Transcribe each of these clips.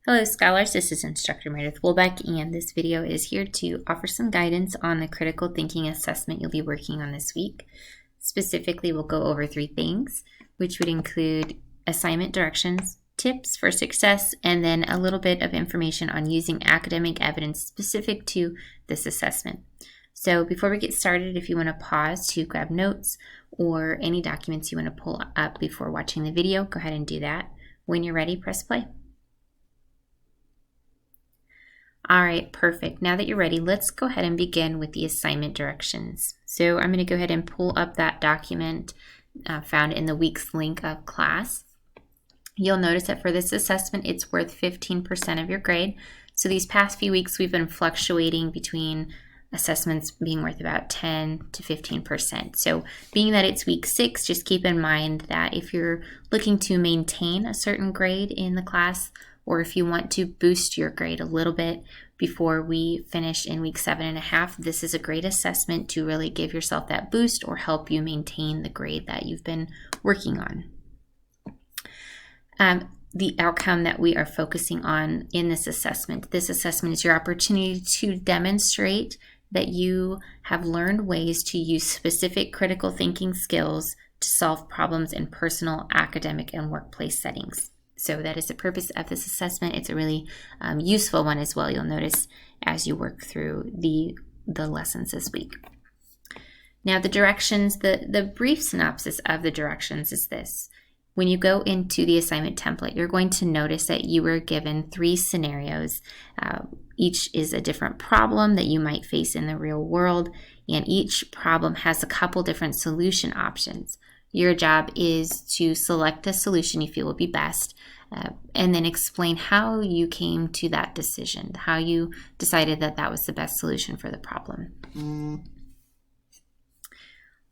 Hello Scholars, this is Instructor Meredith and this video is here to offer some guidance on the critical thinking assessment you'll be working on this week. Specifically, we'll go over 3 things, which would include assignment directions, tips for success, and then a little bit of information on using academic evidence specific to this assessment. So before we get started, if you want to pause to grab notes or any documents you want to pull up before watching the video, go ahead and do that. When you're ready, press play. All right, perfect. Now that you're ready, let's go ahead and begin with the assignment directions. So I'm going to go ahead and pull up that document found in the week's link of class. You'll notice that for this assessment, it's worth 15% of your grade. So these past few weeks, we've been fluctuating between assessments being worth about 10 to 15%. So being that it's week 6, just keep in mind that if you're looking to maintain a certain grade in the class, or if you want to boost your grade a little bit before we finish in week 7.5, this is a great assessment to really give yourself that boost or help you maintain the grade that you've been working on. The outcome that we are focusing on in this assessment is your opportunity to demonstrate that you have learned ways to use specific critical thinking skills to solve problems in personal, academic, and workplace settings. So that is the purpose of this assessment. It's a really useful one as well, you'll notice as you work through the lessons this week. Now the directions, the brief synopsis of the directions is this. When you go into the assignment template, you're going to notice that you were given 3 scenarios. Each is a different problem that you might face in the real world, and each problem has a couple different solution options. Your job is to select a solution you feel will be best, and then explain how you came to that decision, how you decided that that was the best solution for the problem.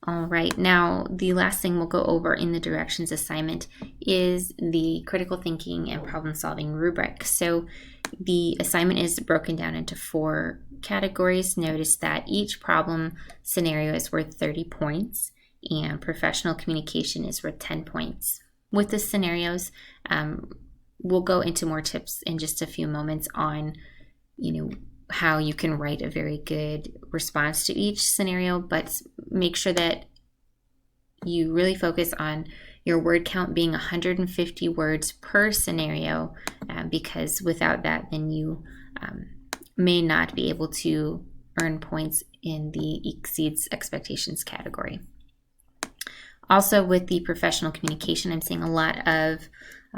All right, now the last thing we'll go over in the directions assignment is the critical thinking and problem solving rubric. So the assignment is broken down into 4 categories. Notice that each problem scenario is worth 30 points. And professional communication is worth 10 points. With the scenarios, we'll go into more tips in just a few moments on, how you can write a very good response to each scenario, but make sure that you really focus on your word count being 150 words per scenario, because without that, then you may not be able to earn points in the exceeds expectations category. Also, with the professional communication, I'm seeing a lot of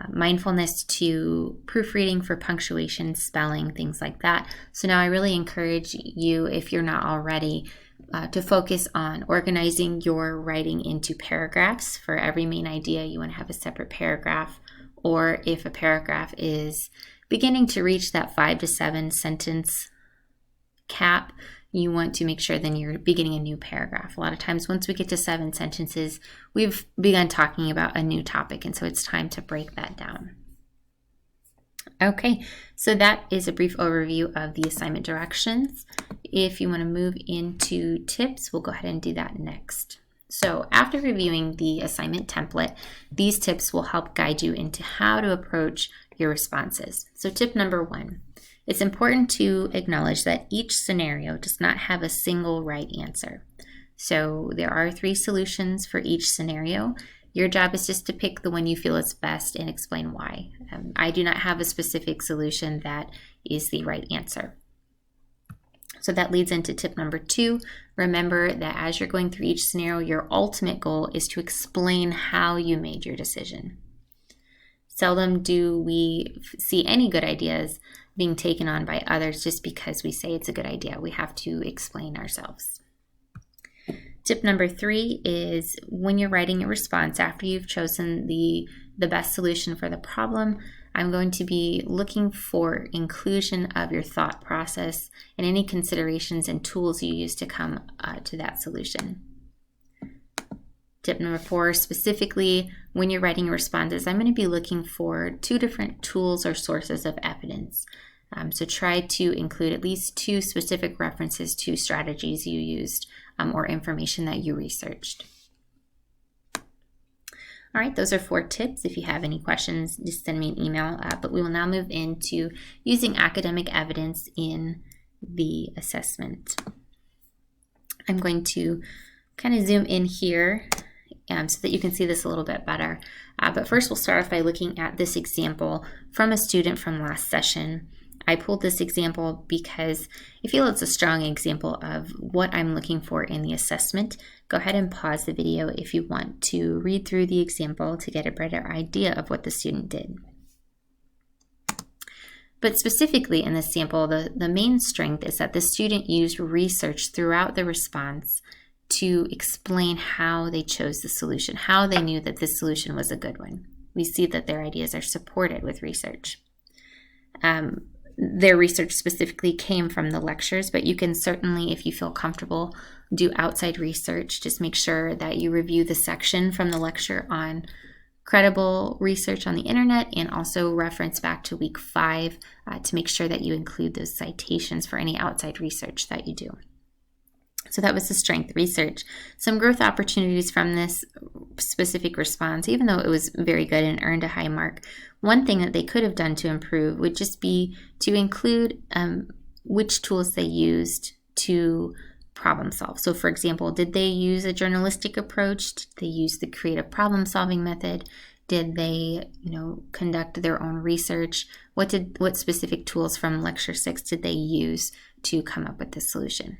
mindfulness to proofreading for punctuation, spelling, things like that. So now I really encourage you, if you're not already, to focus on organizing your writing into paragraphs. For every main idea, you want to have a separate paragraph. Or if a paragraph is beginning to reach that 5 to 7 sentence cap, you want to make sure then you're beginning a new paragraph. A lot of times once we get to 7 sentences, we've begun talking about a new topic, and so it's time to break that down. Okay, so that is a brief overview of the assignment directions. If you want to move into tips, we'll go ahead and do that next. So after reviewing the assignment template, these tips will help guide you into how to approach your responses. So tip number 1. It's important to acknowledge that each scenario does not have a single right answer. So there are 3 solutions for each scenario. Your job is just to pick the one you feel is best and explain why. I do not have a specific solution that is the right answer. So that leads into tip number 2. Remember that as you're going through each scenario, your ultimate goal is to explain how you made your decision. Seldom do we see any good ideas being taken on by others just because we say it's a good idea. We have to explain ourselves. Tip number 3 is when you're writing a response, after you've chosen the best solution for the problem, I'm going to be looking for inclusion of your thought process and any considerations and tools you use to come to that solution. Tip number 4, specifically when you're writing responses, I'm going to be looking for 2 different tools or sources of evidence. So try to include at least 2 specific references to strategies you used or information that you researched. All right, those are 4 tips. If you have any questions, just send me an email. But we will now move into using academic evidence in the assessment. I'm going to kind of zoom in here so that you can see this a little bit better. But first we'll start off by looking at this example from a student from last session. I pulled this example because I feel it's a strong example of what I'm looking for in the assessment. Go ahead and pause the video if you want to read through the example to get a better idea of what the student did. But specifically in this sample, the main strength is that the student used research throughout the response to explain how they chose the solution, how they knew that this solution was a good one. We see that their ideas are supported with research. Their research specifically came from the lectures, but you can certainly, if you feel comfortable, do outside research. Just make sure that you review the section from the lecture on credible research on the internet, and also reference back to week 5 to make sure that you include those citations for any outside research that you do. So that was the strength research. Some growth opportunities from this specific response, even though it was very good and earned a high mark. One thing that they could have done to improve would just be to include which tools they used to problem solve. So for example, did they use a journalistic approach? Did they use the creative problem solving method? Did they, conduct their own research? What specific tools from lecture 6 did they use to come up with this solution?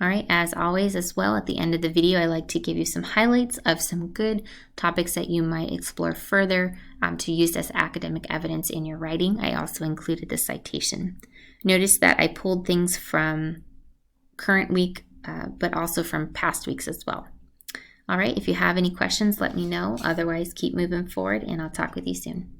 All right, as always, as well, at the end of the video, I like to give you some highlights of some good topics that you might explore further to use as academic evidence in your writing. I also included the citation. Notice that I pulled things from current week, but also from past weeks as well. All right, if you have any questions, let me know. Otherwise, keep moving forward, and I'll talk with you soon.